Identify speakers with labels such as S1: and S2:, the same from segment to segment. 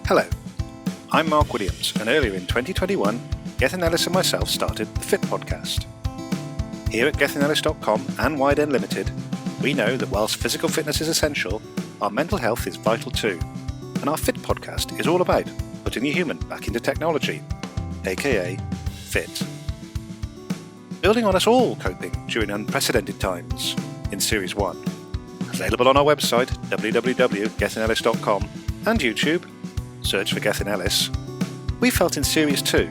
S1: Hello, I'm Mark Williams, and earlier in 2021, Gethyn and myself started the PHIT Podcast. Here at GethynandEllis.com and Wide End Limited, we know that whilst physical fitness is essential, our mental health is vital too, and our PHIT Podcast is all about putting the human back into technology, aka FIT. Building on us all coping during unprecedented times in Series 1, available on our website www.GethynandEllis.com and YouTube, search for Gethyn Ellis, we felt in Series 2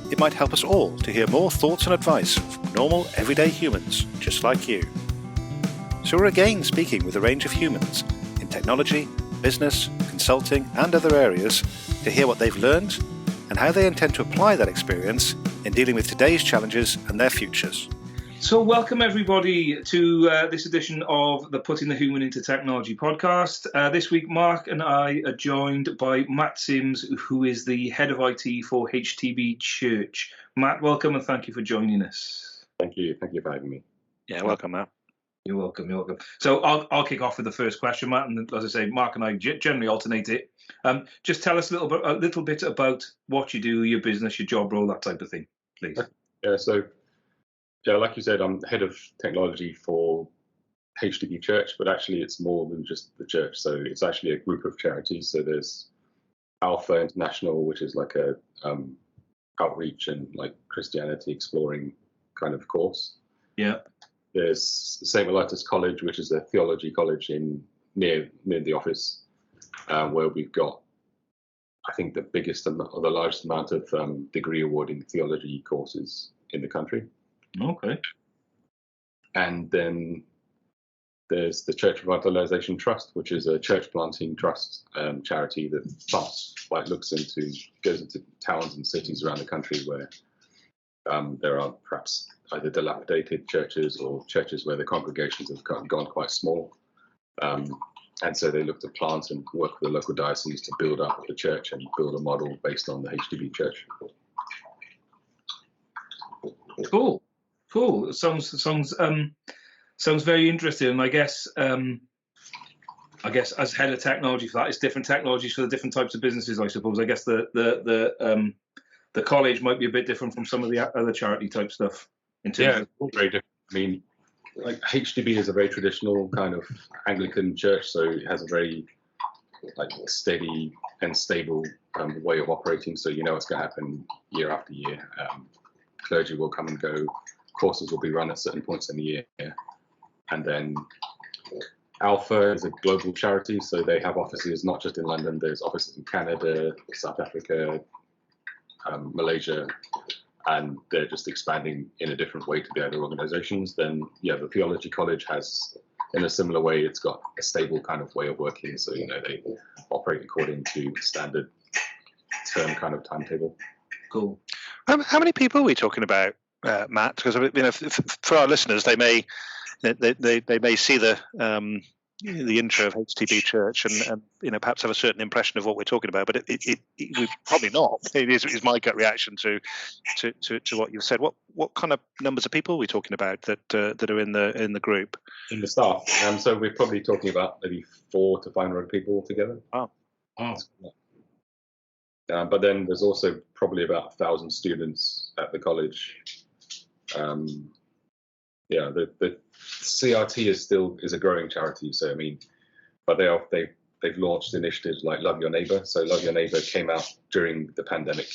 S1: it might help us all to hear more thoughts and advice from normal, everyday humans just like you. So we're again speaking with a range of humans in technology, business, consulting and other areas to hear what they've learned and how they intend to apply that experience in dealing with today's challenges and their futures.
S2: So welcome everybody to this edition of the Putting the Human into Technology podcast. This week Mark and I are joined by Matt Sims, who is the head of IT for HTB Church. Matt, welcome and thank you for joining us.
S3: Thank you for having me.
S1: Yeah, welcome Matt.
S2: You're welcome. So I'll kick off with the first question, Matt, and as I say, Mark and I generally alternate it. Just tell us a little bit about what you do, your business, your job role, that type of thing, please.
S3: Yeah, like you said, I'm head of technology for HTB Church, but actually it's more than just the church. So it's actually a group of charities. So there's Alpha International, which is like a outreach and like Christianity exploring kind of course.
S2: Yeah.
S3: There's St. Mellitus College, which is a theology college near the office, where we've got, I think, the biggest or the largest amount of degree awarding theology courses in the country.
S2: Okay.
S3: And then there's the Church Revitalization Trust, which is a church planting trust charity that goes into towns and cities around the country where there are perhaps either dilapidated churches or churches where the congregations have gone quite small. And so they look to plant and work with the local diocese to build up the church and build a model based on the HTB Church.
S2: Cool. Sounds very interesting. And I guess as head of technology for that, it's different technologies for the different types of businesses. I suppose. I guess the college might be a bit different from some of the other charity type stuff.
S3: Very different. I mean, like HTB is a very traditional kind of Anglican church, so it has a very steady and stable way of operating. So you know what's going to happen year after year. Clergy will come and go. Courses will be run at certain points in the year. And then Alpha is a global charity, so they have offices not just in London, there's offices in Canada, South Africa, Malaysia, and they're just expanding in a different way to the other organizations. Then, the Theology College has, in a similar way, it's got a stable kind of way of working, so, they operate according to standard term kind of timetable.
S2: Cool.
S1: How many people are we talking about, Matt? Because for our listeners, they may see the intro of HTB Church and perhaps have a certain impression of what we're talking about, but we've probably not. It is my gut reaction to what you've said. What kind of numbers of people are we talking about that are in the group?
S3: In the staff, so we're probably talking about maybe 400 to 500 people altogether.
S1: Oh.
S3: But then there's also probably about 1,000 students at the college. The CRT is a growing charity. So but they've launched initiatives like Love Your Neighbor. So Love Your Neighbor came out during the pandemic,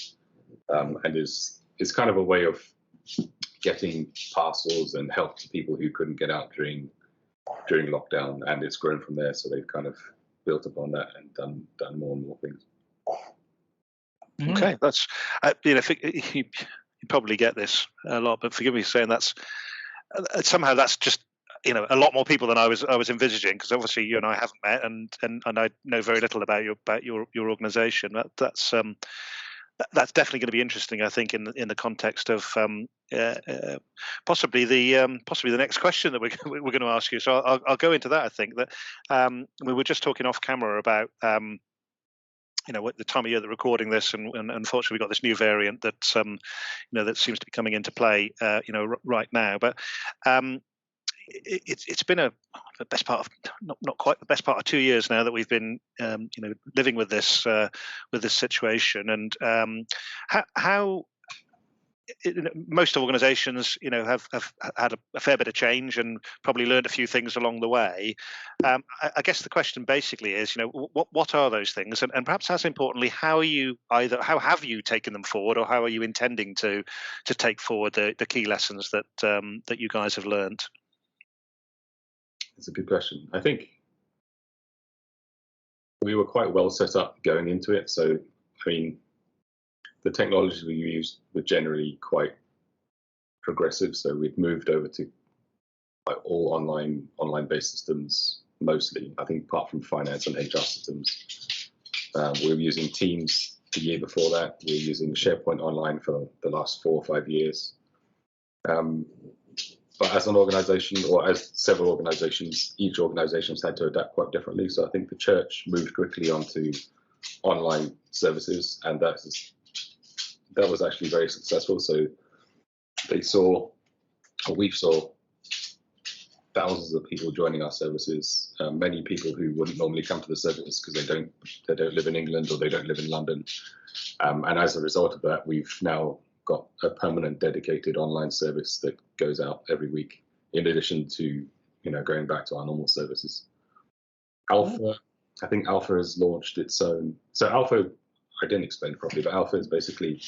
S3: and is kind of a way of getting parcels and help to people who couldn't get out during lockdown, and it's grown from there. So they've kind of built upon that and done more and more things.
S1: Okay, that's you probably get this a lot, but forgive me for saying that's somehow that's just a lot more people than I was envisaging, because obviously you and I haven't met, and I know very little about your organisation. That's definitely going to be interesting, I think, in the context of possibly the next question that we're going to ask you. So I'll go into that. I think that we were just talking off camera about. At the time of year that we're recording this, and unfortunately we've got this new variant that that seems to be coming into play, right now. But it's been the best part of not quite the best part of 2 years now that we've been living with this situation, and how most organisations have had a fair bit of change and probably learned a few things along the way. I guess the question basically is, what are those things, and perhaps as importantly, how have you taken them forward, or how are you intending to take forward the key lessons that you guys have learned?
S3: It's a good question. I think we were quite well set up going into it. So, the technologies we used were generally quite progressive. So we've moved over to all online-based systems mostly. I think apart from finance and HR systems, we were using Teams the year before that. We were using SharePoint Online for the last 4 or 5 years. But as an organisation, or as several organisations, each organisation has had to adapt quite differently. So I think the church moved quickly onto online services, and that was actually very successful. So we saw thousands of people joining our services, many people who wouldn't normally come to the service because they don't live in England or they don't live in London. And as a result of that, we've now got a permanent dedicated online service that goes out every week, in addition to going back to our normal services. Alpha, I think Alpha has launched its own. So Alpha, I didn't explain it properly, but Alpha is basically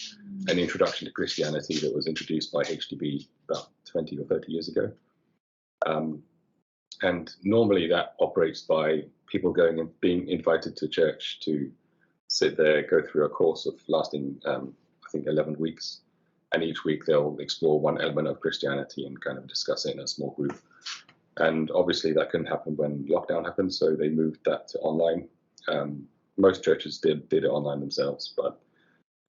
S3: an introduction to Christianity that was introduced by HDB about 20 or 30 years ago. And normally that operates by people going and being invited to church to sit there, go through a course of lasting, I think, 11 weeks. And each week they'll explore one element of Christianity and kind of discuss it in a small group. And obviously that couldn't happen when lockdown happened, so they moved that to online. Most churches did it online themselves, but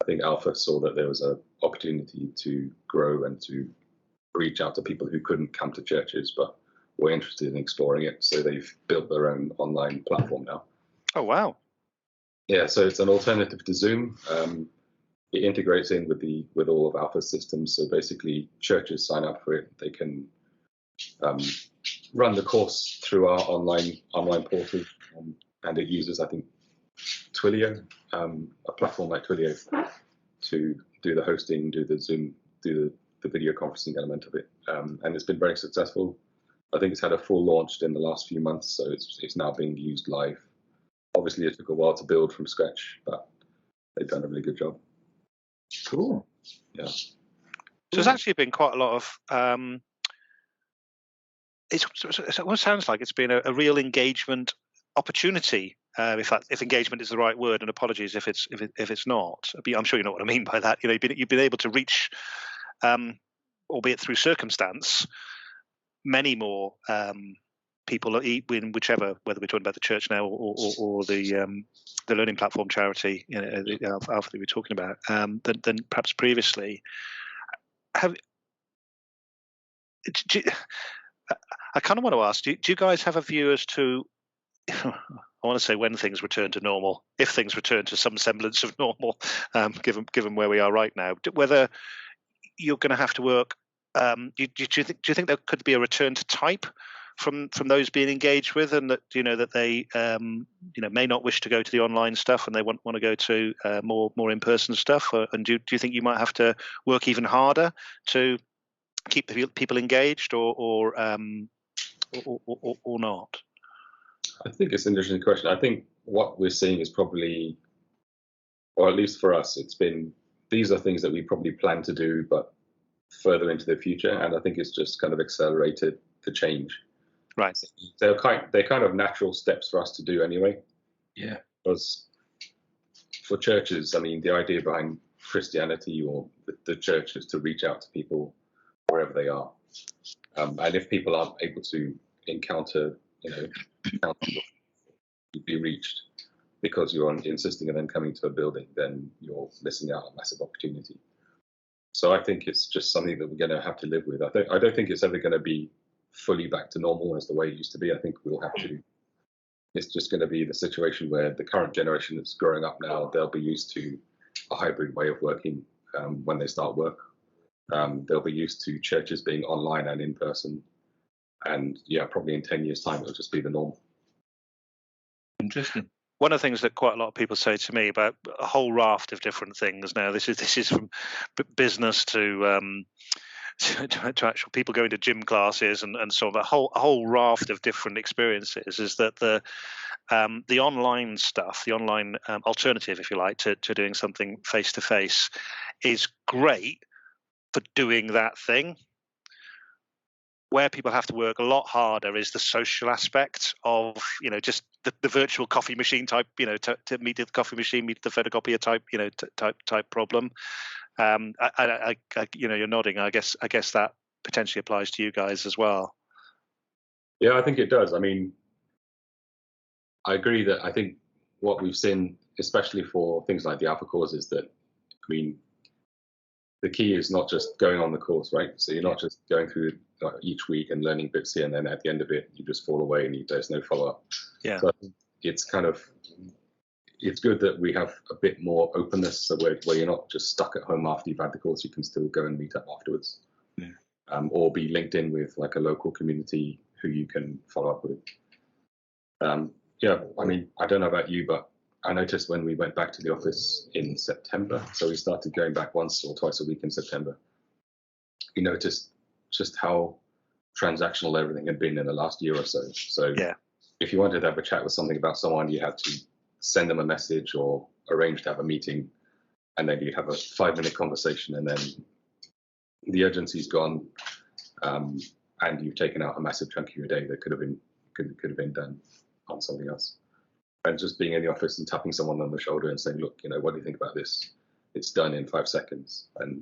S3: I think Alpha saw that there was an opportunity to grow and to reach out to people who couldn't come to churches but were interested in exploring it. So they've built their own online platform now.
S1: Oh, wow.
S3: Yeah, so it's an alternative to Zoom. It integrates in with all of Alpha's systems. So basically, churches sign up for it. They can run the course through our online portal, and it uses, I think, Twilio, a platform like Twilio, to do the hosting, do the Zoom, do the video conferencing element of it, and it's been very successful. I think it's had a full launch in the last few months, so it's now being used live. Obviously, it took a while to build from scratch, but they've done a really good job.
S2: Cool.
S3: Yeah.
S1: So there's actually been quite a lot of. It almost sounds like it's been a real engagement opportunity. If engagement is the right word, and apologies if it's not. I'm sure you know what I mean by that. You've been able to reach, albeit through circumstance, many more people, in whichever, whether we're talking about the church now or the learning platform charity, Alpha that we're talking about, than perhaps previously. I kind of want to ask, do you guys have a view as to, I want to say when things return to normal, if things return to some semblance of normal, given where we are right now, whether you're going to have to work, do you think there could be a return to type from those being engaged with, and that that they may not wish to go to the online stuff and they want to go to more in-person stuff, and do you think you might have to work even harder to keep people engaged, or not?
S3: I think it's an interesting question. I think what we're seeing is probably, or at least for us, these are things that we probably plan to do, but further into the future. And I think it's just kind of accelerated the change.
S1: Right.
S3: They're kind of natural steps for us to do anyway.
S2: Yeah.
S3: Because for churches, the idea behind Christianity or the church is to reach out to people wherever they are. And if people aren't able to encounter be reached because you're insisting on them coming to a building, then you're missing out on a massive opportunity. So I think it's just something that we're going to have to live with. I don't think it's ever going to be fully back to normal as the way it used to be. I think we'll have to. It's just going to be the situation where the current generation that's growing up now, they'll be used to a hybrid way of working when they start work. They'll be used to churches being online and in person. And yeah, probably in 10 years' time, it'll just be the norm.
S2: Interesting.
S1: One of the things that quite a lot of people say to me about a whole raft of different things now, this is from business to actual people going to gym classes and so on, a whole raft of different experiences, is that the online stuff, the online alternative, if you like, to doing something face to face, is great for doing that thing. Where people have to work a lot harder is the social aspect of, just the virtual coffee machine type, to meet the coffee machine, meet the photocopier type, type problem. You're nodding. I guess that potentially applies to you guys as well.
S3: Yeah, I think it does. I mean, I agree that I think what we've seen, especially for things like the alpha course, is that, the key is not just going on the course, right? So you're not just going through each week and learning bits here, and then at the end of it, you just fall away and there's no follow-up.
S1: Yeah.
S3: So it's good that we have a bit more openness, so where you're not just stuck at home after you've had the course, you can still go and meet up afterwards. Yeah. Or be linked in with like a local community who you can follow up with. Yeah, I don't know about you, but I noticed when we went back to the office in September, so we started going back once or twice a week in September, we noticed just how transactional everything had been in the last year or so. So yeah, if you wanted to have a chat with something about someone, you had to send them a message or arrange to have a meeting, and then you'd have a 5-minute conversation, and then the urgency's gone, and you've taken out a massive chunk of your day that could have been done on something else. And just being in the office and tapping someone on the shoulder and saying, look, what do you think about this? It's done in 5 seconds. And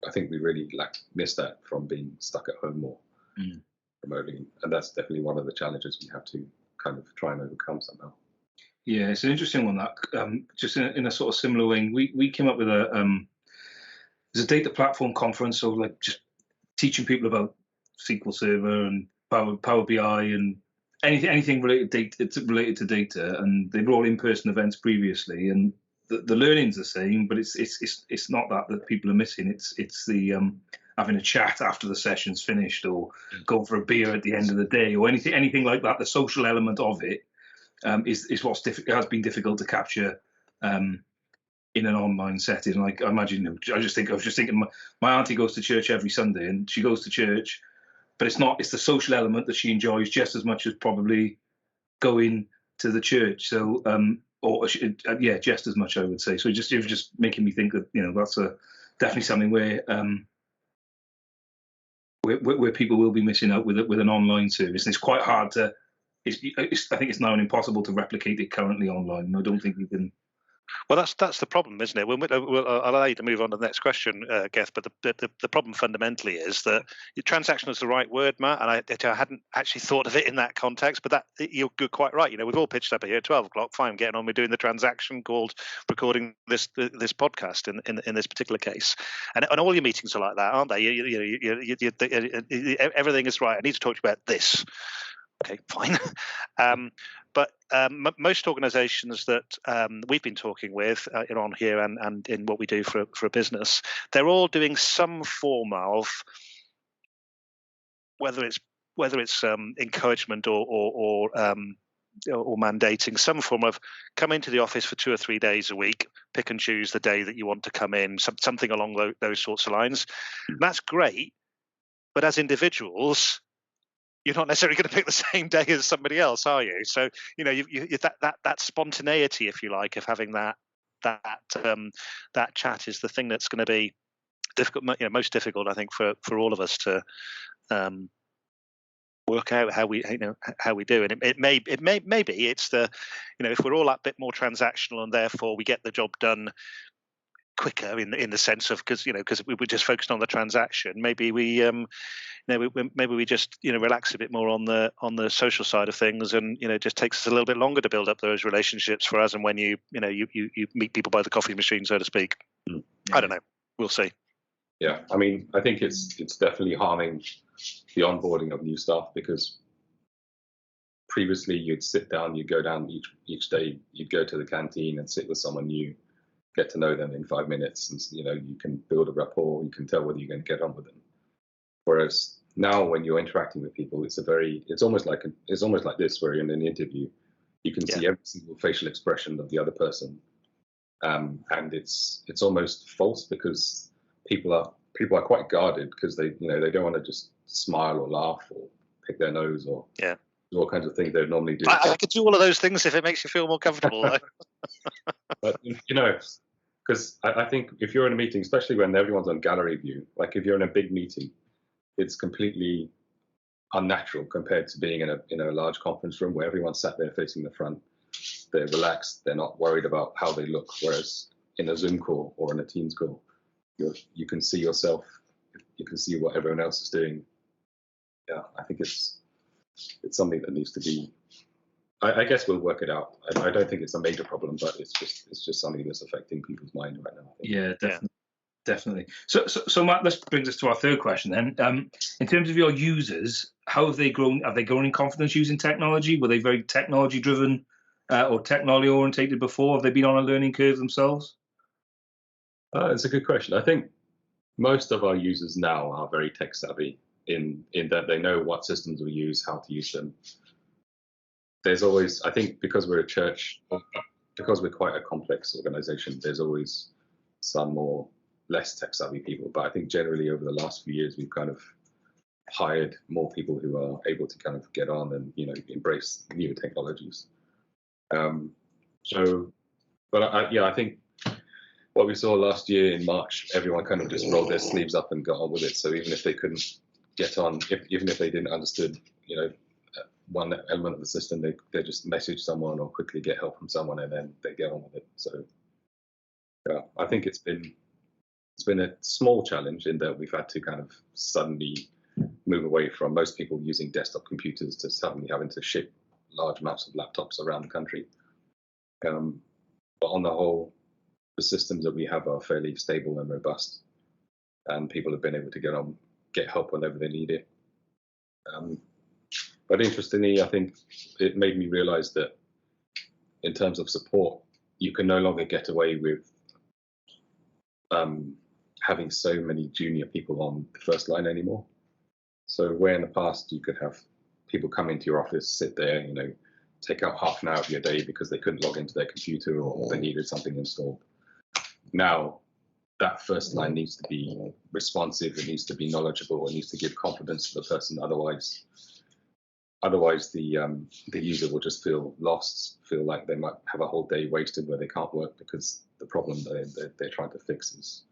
S3: I think we really missed that from being stuck at home more remotely. And that's definitely one of the challenges we have to kind of try and overcome somehow.
S2: Yeah, it's an interesting one, that just in a sort of similar way. We came up with there's a data platform conference, so like just teaching people about SQL Server and Power BI and anything related to data, and they were all in-person events previously, and the learning's the same, but it's not that people are missing. It's the having a chat after the session's finished, or going for a beer at the end of the day, or anything like that. The social element of it is what's has been difficult to capture in an online setting. Like I imagine, I was just thinking, my auntie goes to church every Sunday, and she goes to church. But it's the social element that she enjoys just as much as probably going to the church. So, just as much, I would say. So it was just making me think that, that's definitely something where people will be missing out with an online service. And it's quite hard to. I think it's now impossible to replicate it currently online. I don't think you can.
S1: Well, that's the problem, isn't it? I'll allow you to move on to the next question, Geth, but the problem fundamentally is that transactional is the right word, Matt, and I hadn't actually thought of it in that context, but you're quite right. We've all pitched up here at 12 o'clock, fine, getting on with doing the transaction called recording this podcast in this particular case. And all your meetings are like that, aren't they? Everything is right. I need to talk to you about this. Okay, fine. But most organisations that we've been talking with on here and in what we do for a business, they're all doing some form of, whether it's encouragement or mandating, some form of come into the office for 2 or 3 days a week, pick and choose the day that you want to come in, something along those sorts of lines. And that's great, but as individuals, you're not necessarily going to pick the same day as somebody else, are you? So that spontaneity, if you like, of having that chat is the thing that's going to be difficult, most difficult, I think, for all of us to work out how we do. And it may be it's the, if we're all a bit more transactional and therefore we get the job done quicker in the sense of because we were just focused on the transaction. Maybe we maybe we just relax a bit more on the social side of things, and it just takes us a little bit longer to build up those relationships for us. And when you meet people by the coffee machine, so to speak. I don't know. We'll see.
S3: Yeah, I think it's definitely harming the onboarding of new staff, because previously you'd sit down, you'd go down each day, you'd go to the canteen and sit with someone new, get to know them in 5 minutes, and you can build a rapport, you can tell whether you're going to get on with them. Whereas now when you're interacting with people, it's almost like this, where in an interview, you can see every single facial expression of the other person, and it's almost false because people are quite guarded because they don't want to just smile or laugh or pick their nose or do all kinds of things they would normally do.
S1: I could do all of those things if it makes you feel more comfortable, though.
S3: But because I think if you're in a meeting, especially when everyone's on gallery view, like if you're in a big meeting, it's completely unnatural compared to being in a large conference room where everyone's sat there facing the front. They're relaxed. They're not worried about how they look. Whereas in a Zoom call or in a Teams call, you can see yourself. You can see what everyone else is doing. Yeah, I think it's something that needs to be. I guess we'll work it out. I don't think it's a major problem, but it's just something that's affecting people's mind right now. I think.
S2: Yeah, definitely. So Matt, this brings us to our third question then. In terms of your users, how have they grown? Have they grown in confidence using technology? Were they very technology driven or technology orientated before? Have they been on a learning curve themselves?
S3: It's a good question. I think most of our users now are very tech savvy in that they know what systems we use, how to use them. There's always, I think, because we're a church, because we're quite a complex organization, there's always some more less tech savvy people. But I think generally over the last few years, we've kind of hired more people who are able to kind of get on and embrace new technologies. I think what we saw last year in March, everyone kind of just rolled their sleeves up and got on with it. So even if they couldn't get on, even if they didn't understood, one element of the system, they just message someone or quickly get help from someone, and then they get on with it. So yeah, I think it's been a small challenge in that we've had to kind of suddenly move away from most people using desktop computers to suddenly having to ship large amounts of laptops around the country. But on the whole, the systems that we have are fairly stable and robust, and people have been able to get help whenever they need it. But interestingly, I think it made me realize that in terms of support, you can no longer get away with having so many junior people on the first line anymore. So where in the past you could have people come into your office, sit there, take out half an hour of your day because they couldn't log into their computer or they needed something installed. Now, that first line needs to be responsive, it needs to be knowledgeable, it needs to give confidence to the person. Otherwise, the user will just feel lost, feel like they might have a whole day wasted where they can't work because the problem they're trying to fix is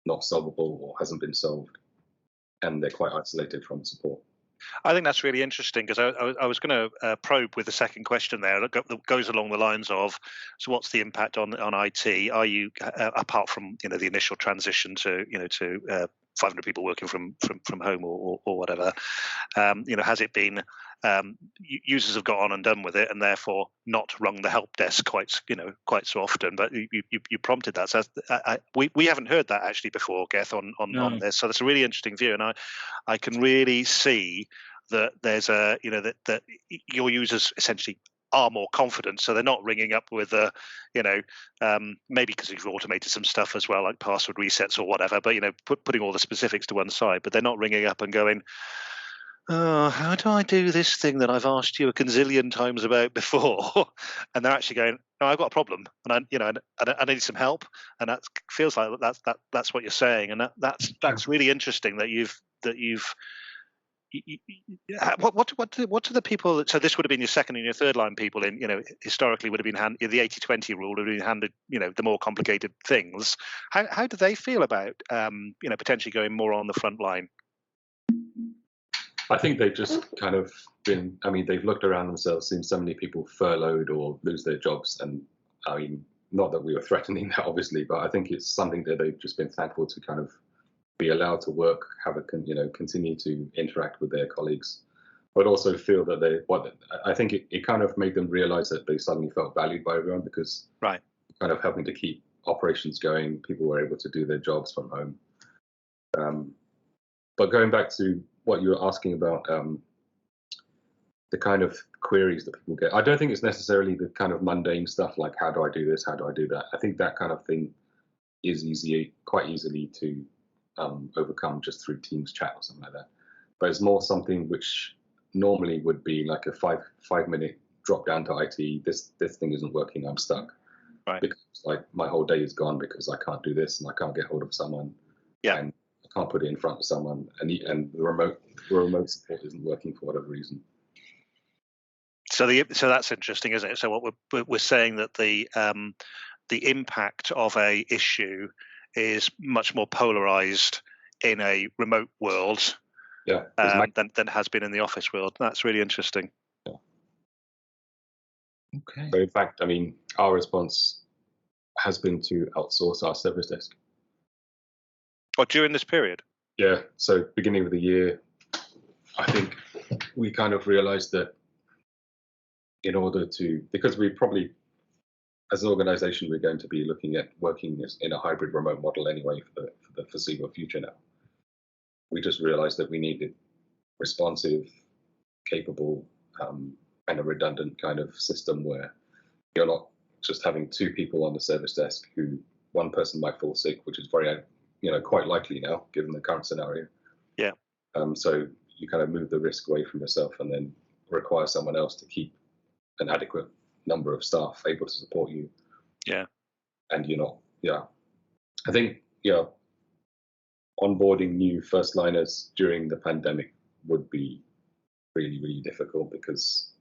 S3: not solvable or hasn't been solved, and they're quite isolated from support.
S1: I think that's really interesting because I was going to probe with the second question there that goes along the lines of, so what's the impact on IT? Are you, apart from the initial transition to 500 people working from home or whatever, has it been users have got on and done with it and therefore not rung the help desk quite so often? But you prompted that, so we haven't heard that actually before, Geth, on this. So that's a really interesting view, and I can really see that there's that your users essentially are more confident, so they're not ringing up with maybe because you've automated some stuff as well, like password resets or whatever, but putting all the specifics to one side, but they're not ringing up and going, oh, how do I do this thing that I've asked you a gazillion times about before? And they're actually going, no, I've got a problem, and I need some help, and that feels like that's what you're saying, and that's really interesting that you've. What do the people? So this would have been your second and your third line people in, historically would have been the 80-20 rule would have been handed, the more complicated things. How do they feel about, potentially going more on the front line?
S3: I think they've just kind of been, they've looked around themselves, seen so many people furloughed or lose their jobs. And not that we were threatening that, obviously, but I think it's something that they've just been thankful to kind of be allowed to work, continue to interact with their colleagues, but also feel that I think it kind of made them realize that they suddenly felt valued by everyone because
S1: right,
S3: kind of helping to keep operations going, people were able to do their jobs from home. But going back to what you were asking about, the kind of queries that people get, I don't think it's necessarily the kind of mundane stuff like, how do I do this? How do I do that? I think that kind of thing is quite easily to overcome just through Teams chat or something like that. but it's more something which normally would be like a 5 minute drop down to IT. This thing isn't working. I'm stuck.
S1: Right.
S3: Because like my whole day is gone because I can't do this and I can't get hold of someone.
S1: Yeah.
S3: And I can't put it in front of someone, and the remote support isn't working for whatever reason.
S1: So that's interesting, isn't it? So what we're saying that the impact of a issue is much more polarized in a remote world than has been in the office world. That's really interesting.
S3: Yeah.
S2: Okay.
S3: So in fact, I mean, our response has been to outsource our service desk.
S1: Or during this period?
S3: Yeah. So beginning of the year, I think we kind of realized that in order to, because we probably, as an organization, we're going to be looking at working in a hybrid remote model anyway for the foreseeable future now. We just realized that we needed responsive, capable, and a redundant kind of system where you're not just having two people on the service desk who one person might fall sick, which is very, quite likely now given the current scenario.
S1: Yeah.
S3: So you kind of move the risk away from yourself and then require someone else to keep an adequate number of staff able to support you.
S1: Yeah.
S3: And you're not, I think, onboarding new first liners during the pandemic would be really, really difficult because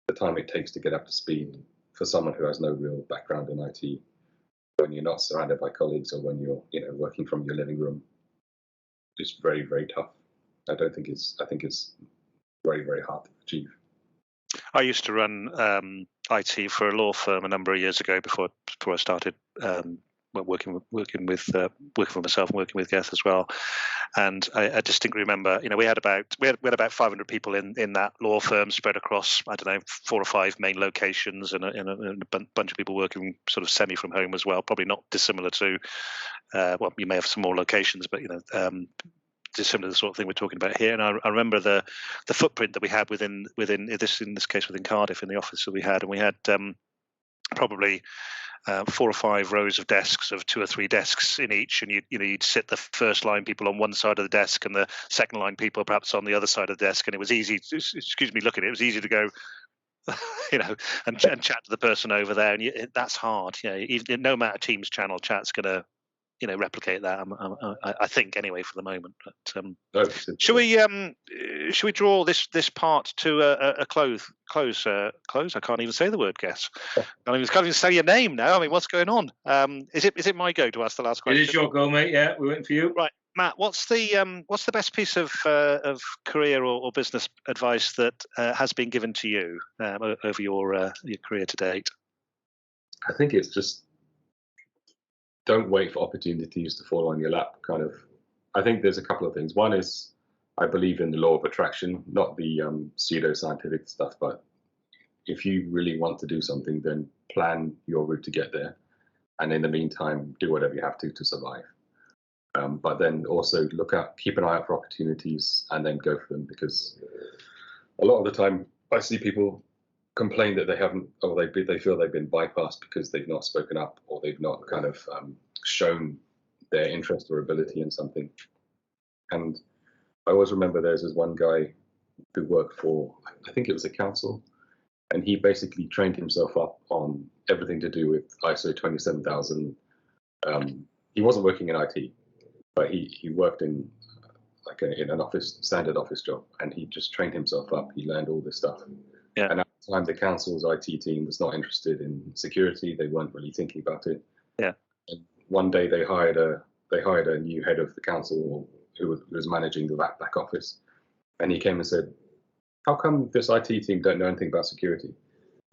S3: the time it takes to get up to speed for someone who has no real background in IT, when you're not surrounded by colleagues or when you're, working from your living room, is very, very tough. I think it's very, very hard to achieve.
S1: I used to run IT for a law firm a number of years ago before I started working for myself and working with Geth as well. And I distinctly remember, we had about 500 people in that law firm spread across, I don't know, 4 or 5 main locations, and a bunch of people working sort of semi from home as well. Probably not dissimilar to, you may have some more locations, but dissimilar to the sort of thing we're talking about here. And I remember the footprint that we had within this, in this case within Cardiff, in the office that we had, and we had probably 4 or 5 rows of desks of 2 or 3 desks in each, and you'd sit the first line people on one side of the desk and the second line people perhaps on the other side of the desk, and it was easy to, it was easy to go and chat to the person over there, and that's hard. Even no amount of Teams channel chat's going to replicate that. I think anyway for the moment. But should we draw this part to a close? Close. I can't even say the word. Guess. I can't even say your name now. I mean, what's going on? Is it my go to ask the last question?
S2: It is your go, mate. Yeah, we're waiting for you.
S1: Right, Matt. What's the best piece of career or business advice that has been given to you over your career to date?
S3: I think it's just, don't wait for opportunities to fall on your lap, kind of. I think there's a couple of things. One is, I believe in the law of attraction, not the pseudo-scientific stuff, but if you really want to do something, then plan your route to get there. And in the meantime, do whatever you have to survive. But then also keep an eye out for opportunities and then go for them, because a lot of the time I see people complain that they haven't, or they feel they've been bypassed because they've not spoken up, or they've not kind of shown their interest or ability in something. And I always remember there's this one guy who worked for, I think it was a council, and he basically trained himself up on everything to do with ISO 27000. He wasn't working in IT, but he worked in in an standard office job, and he just trained himself up. He learned all this stuff.
S1: Yeah.
S3: And at the time, the council's IT team was not interested in security. They weren't really thinking about it.
S1: Yeah.
S3: And one day they hired a new head of the council who was managing the back office, and he came and said, "How come this IT team don't know anything about security?"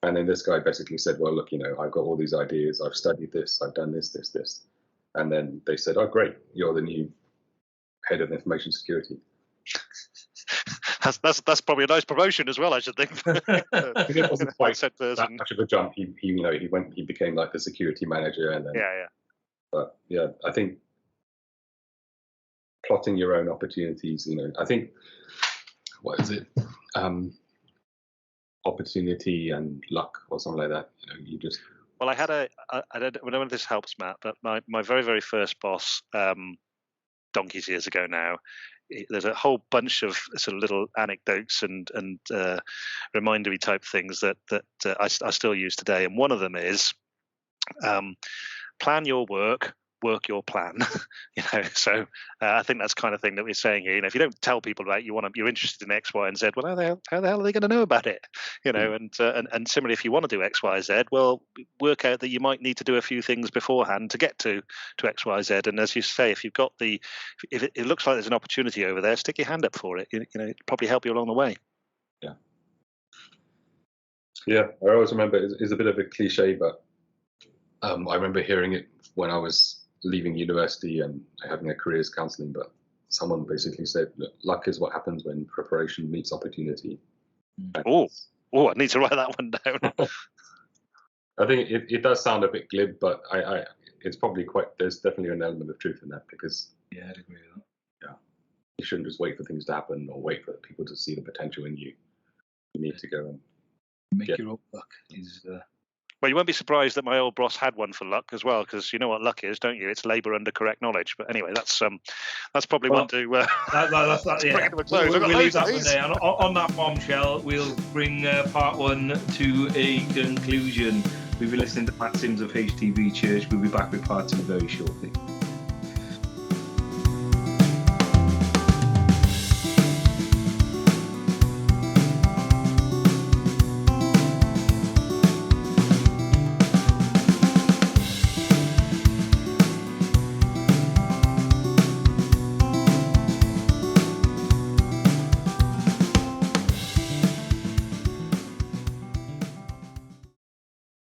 S3: And then this guy basically said, "Well, look, I've got all these ideas. I've studied this. I've done this. And then they said, "Oh, great, you're the new head of information security."
S1: That's probably a nice promotion as well, I should think.
S3: It wasn't quite that much of a jump. He became like the security manager, and then But yeah, I think plotting your own opportunities. I think, what is it? Opportunity and luck or something like that. You just.
S1: Well, I don't know if this helps, Matt, but my very, very first boss donkeys years ago now. There's a whole bunch of sort of little anecdotes and remindery type things that I still use today. And one of them is plan your work your plan. So I think that's kind of thing that we're saying here. If you don't tell people about you're interested in X, Y, and Z, well, how the hell are they going to know about it? And similarly, if you want to do X, Y, Z, well, work out that you might need to do a few things beforehand to get to X, Y, Z. And as you say, if you've got if it looks like there's an opportunity over there, stick your hand up for it. It'll probably help you along the way.
S3: Yeah, I always remember it's a bit of a cliche, but I remember hearing it when I was leaving university and having a careers counselling, but someone basically said, look, luck is what happens when preparation meets opportunity.
S1: Oh, I need to write that one down.
S3: I think it does sound a bit glib, but it's probably there's definitely an element of truth in that, because
S2: I'd agree with that.
S3: Yeah, you shouldn't just wait for things to happen or wait for people to see the potential in you. You need to go and
S2: make your own luck.
S1: Well, you won't be surprised that my old boss had one for luck as well, because you know what luck is, don't you? It's labour under correct knowledge. But anyway, that's probably one to
S2: bring it to a close. We'll leave that one there. And on that bombshell, we'll bring part one to a conclusion. We've been listening to Matt Sims of HTV Church. We'll be back with part two very shortly.